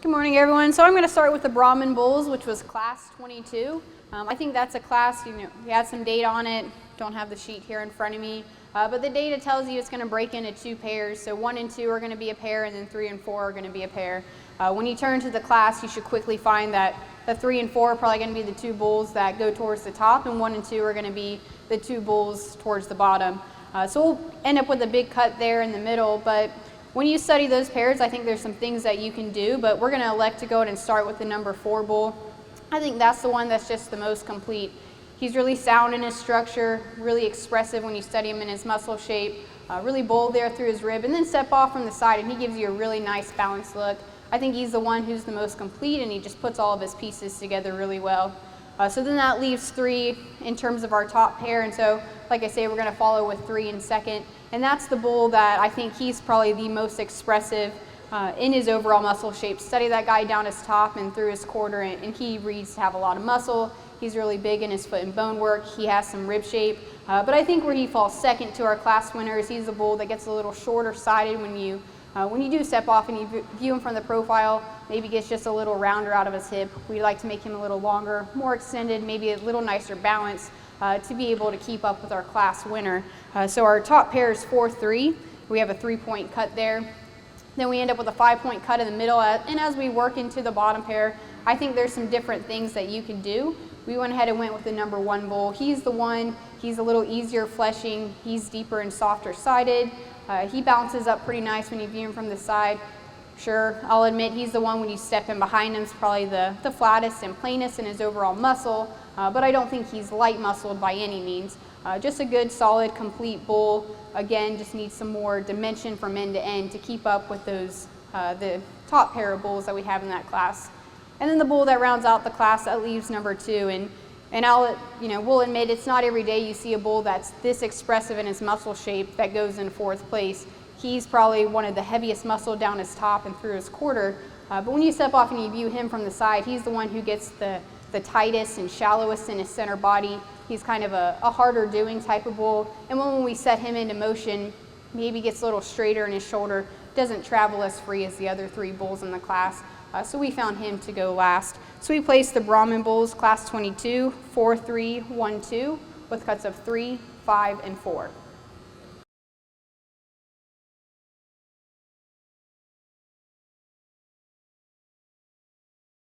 Good morning, everyone. So I'm going to start with the Brahman bulls, which was class 22. I think that's a class, we had some data on it. Don't have the sheet here in front of me, but the data tells you it's going to break into two pairs. So 1 and 2 are going to be a pair, and then 3 and 4 are going to be a pair. When you turn to the class, you should quickly find that the 3 and 4 are probably going to be the two bulls that go towards the top, and 1 and 2 are going to be the two bulls towards the bottom. So we'll end up with a big cut there in the middle, but when you study those pairs, I think there's some things that you can do, but we're going to elect to go ahead and start with the number 4 bull. I think that's the one that's just the most complete. He's really sound in his structure, really expressive when you study him in his muscle shape, really bold there through his rib, and then step off from the side, and he gives you a really nice balanced look. I think he's the one who's the most complete, and he just puts all of his pieces together really well. So then that leaves 3 in terms of our top pair, and so like I say, we're going to follow with 3 in second, and that's the bull that I think he's probably the most expressive in his overall muscle shape. Study that guy down his top and through his quarter, and he reads to have a lot of muscle. He's really big in his foot and bone work. He has some rib shape, but I think where he falls second to our class winners, he's a bull that gets a little shorter sided when you do step off and you view him from the profile. Maybe gets just a little rounder out of his hip. We like to make him a little longer, more extended, maybe a little nicer balance to be able to keep up with our class winner. So our top pair is 4-3. We have a 3-point cut there. Then we end up with a 5-point cut in the middle, and as we work into the bottom pair, I think there's some different things that you can do. We went ahead and went with the number 1 bull. He's the one, he's a little easier fleshing, he's deeper and softer sided. He bounces up pretty nice when you view him from the side. Sure, I'll admit he's the one when you step in behind him is probably the flattest and plainest in his overall muscle, but I don't think he's light muscled by any means. Just a good, solid, complete bull. Again, just needs some more dimension from end to end to keep up with those the top pair of bulls that we have in that class. And then the bull that rounds out the class, that leaves number 2. And we'll admit it's not every day you see a bull that's this expressive in his muscle shape that goes in 4th place. He's probably one of the heaviest muscle down his top and through his quarter. But when you step off and you view him from the side, he's the one who gets the tightest and shallowest in his center body. He's kind of a harder doing type of bull. And when we set him into motion, maybe gets a little straighter in his shoulder, doesn't travel as free as the other 3 bulls in the class. So we found him to go last. So we placed the Brahman bulls, class 22, 4-3, 1-2, with cuts of 3, 5, and 4.